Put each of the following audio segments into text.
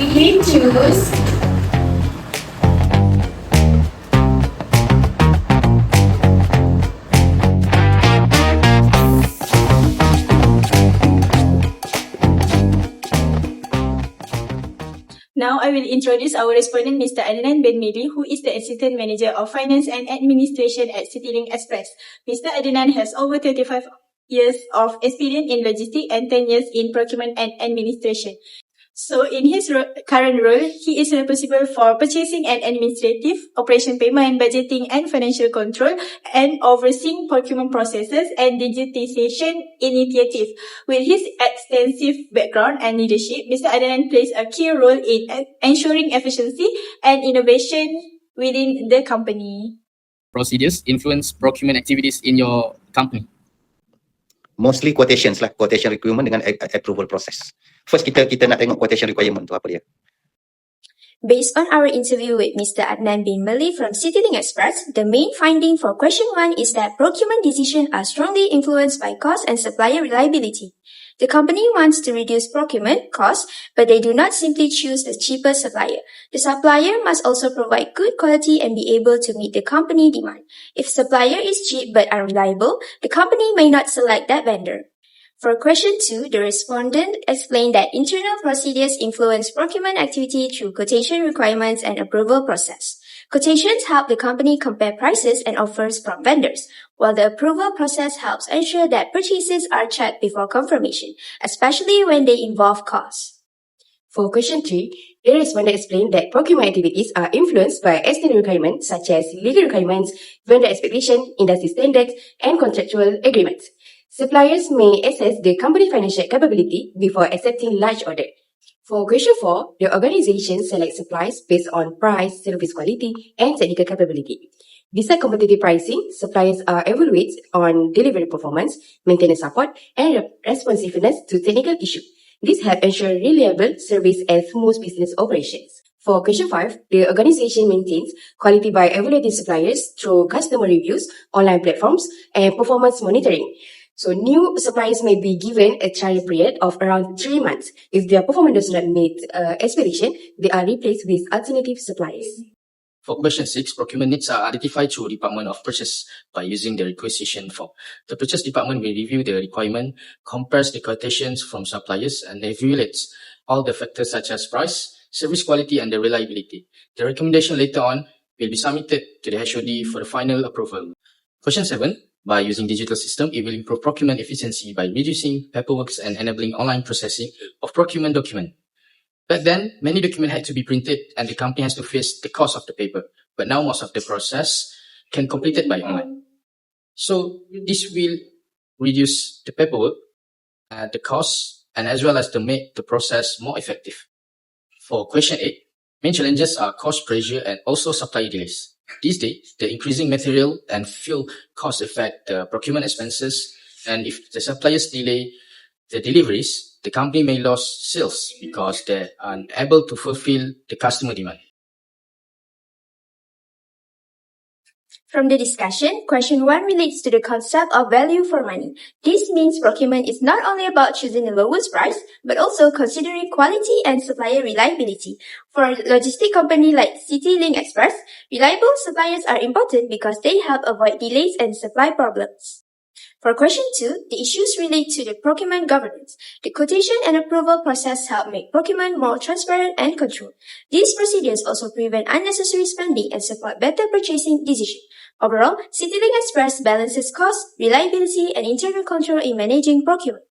We choose Now I will introduce our respondent, Mr. Adnan Ben Mili, who is the Assistant Manager of Finance and Administration at CityLink Express. Mr. Adnan has over 35 years of experience in logistics and 10 years in procurement and administration. So in his current role, he is responsible for purchasing and administrative, operation payment, budgeting and financial control, and overseeing procurement processes and digitization initiatives. With his extensive background and leadership, Mr. Adnan plays a key role in ensuring efficiency and innovation within the company. Procedures influence procurement activities in your company? Mostly quotations lah, quotation requirement dengan approval process. First kita nak tengok quotation requirement tu apa dia. Based on our interview with Mr. Adnan bin Mali from CityLink Express, the main finding for question 1 is that procurement decisions are strongly influenced by cost and supplier reliability. The company wants to reduce procurement costs, but they do not simply choose the cheapest supplier. The supplier must also provide good quality and be able to meet the company demand. If supplier is cheap but unreliable, the company may not select that vendor. For question 2, the respondent explained that internal procedures influence procurement activity through quotation requirements and approval process. Quotations help the company compare prices and offers from vendors, while the approval process helps ensure that purchases are checked before confirmation, especially when they involve costs. For question 3, the respondent explained that procurement activities are influenced by external requirements such as legal requirements, vendor expectation, industry standards, and contractual agreements. Suppliers may assess the company financial capability before accepting large order. For question 4, the organization selects suppliers based on price, service quality, and technical capability. Besides competitive pricing, suppliers are evaluated on delivery performance, maintenance support, and responsiveness to technical issues. This helps ensure reliable service and smooth business operations. For question 5, the organization maintains quality by evaluating suppliers through customer reviews, online platforms, and performance monitoring. So new suppliers may be given a trial period of around 3 months. If their performance does not meet expectation, they are replaced with alternative suppliers. For question 6, procurement needs are identified through Department of Purchase by using the requisition form. The Purchase Department will review the requirement, compares the quotations from suppliers, and evaluates all the factors such as price, service quality, and the reliability. The recommendation later on will be submitted to the HOD for the final approval. Question 7. By using digital system, it will improve procurement efficiency by reducing paperwork and enabling online processing of procurement document. Back then, many documents had to be printed and the company has to face the cost of the paper. But now most of the process can be completed by online. So this will reduce the paperwork, the cost, and as well as to make the process more effective. For question 8, main challenges are cost pressure and also supply delays. These days, the increasing material and fuel costs affect the procurement expenses, and if the suppliers delay the deliveries, the company may lose sales because they are unable to fulfill the customer demand. From the discussion, question 1 relates to the concept of value for money. This means procurement is not only about choosing the lowest price, but also considering quality and supplier reliability. For a logistic company like CityLink Express, reliable suppliers are important because they help avoid delays and supply problems. For question 2, the issues relate to the procurement governance. The quotation and approval process help make procurement more transparent and controlled. These procedures also prevent unnecessary spending and support better purchasing decisions. Overall, CityLink Express balances cost, reliability, and internal control in managing procurement.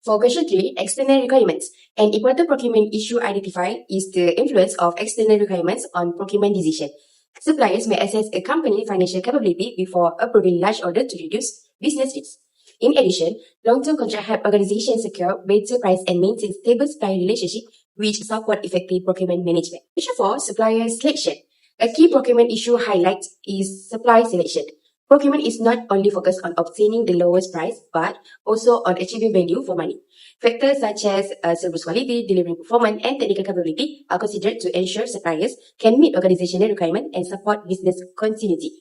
For question 3, external requirements. An important procurement issue identified is the influence of external requirements on procurement decision. Suppliers may assess a company's financial capability before approving large orders to reduce business risk. In addition, long-term contracts help organizations secure better price and maintain stable supplier relationships, which support effective procurement management. Question 4, supplier selection. A key procurement issue highlight is supply selection. Procurement is not only focused on obtaining the lowest price, but also on achieving value for money. Factors such as service quality, delivery performance, and technical capability are considered to ensure suppliers can meet organizational requirements and support business continuity.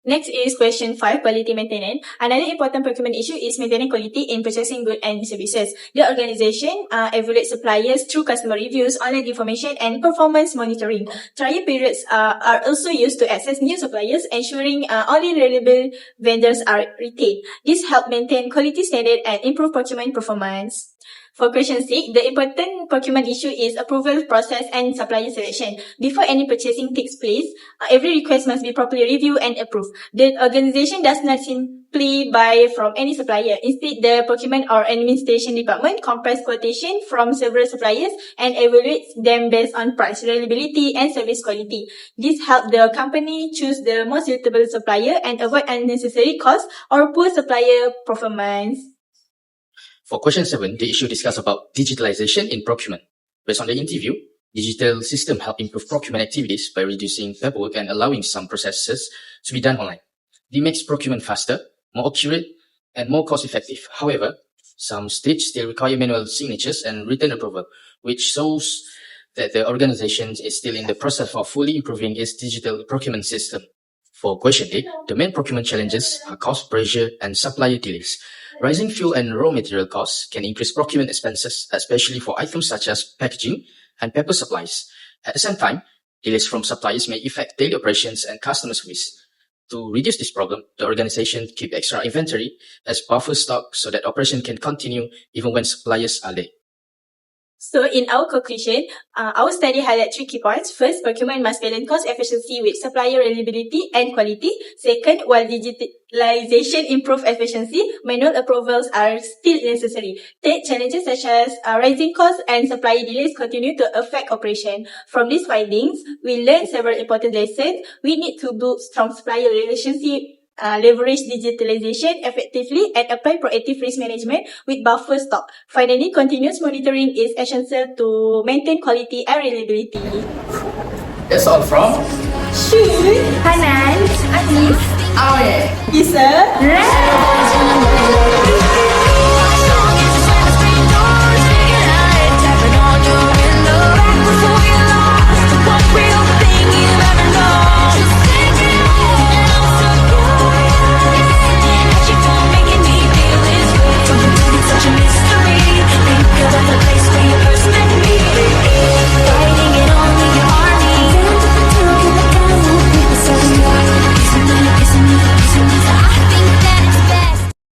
Next is question 5, quality maintenance. Another important procurement issue is maintaining quality in purchasing goods and services. The organization evaluates suppliers through customer reviews, online information, and performance monitoring. Trial periods are also used to access new suppliers, ensuring only reliable vendors are retained. This helps maintain quality standard and improve procurement performance. For question 6, the important procurement issue is approval process and supplier selection. Before any purchasing takes place, every request must be properly reviewed and approved. The organization does not simply buy from any supplier. Instead, the procurement or administration department compares quotation from several suppliers and evaluates them based on price, reliability, and service quality. This helps the company choose the most suitable supplier and avoid unnecessary costs or poor supplier performance. For question 7, the issue discussed about digitalization in procurement. Based on the interview, digital system help improve procurement activities by reducing paperwork and allowing some processes to be done online. This makes procurement faster, more accurate, and more cost-effective. However, some states still require manual signatures and written approval, which shows that the organization is still in the process of fully improving its digital procurement system. For question 8, the main procurement challenges are cost pressure and supplier delays. Rising fuel and raw material costs can increase procurement expenses, especially for items such as packaging and paper supplies. At the same time, delays from suppliers may affect daily operations and customer service. To reduce this problem, the organization keeps extra inventory as buffer stock so that operation can continue even when suppliers are late. So in our conclusion, our study highlights 3 key points. First, procurement must balance cost efficiency with supplier reliability and quality. Second, while digitalization improves efficiency, manual approvals are still necessary. Third, challenges such as rising costs and supplier delays continue to affect operation. From these findings, we learned several important lessons. We need to build strong supplier relationship, leverage digitalization effectively, and apply proactive risk management with buffer stock. Finally, continuous monitoring is essential to maintain quality and reliability. That's all from Shoot! Hanan, Anis, Isa! Red.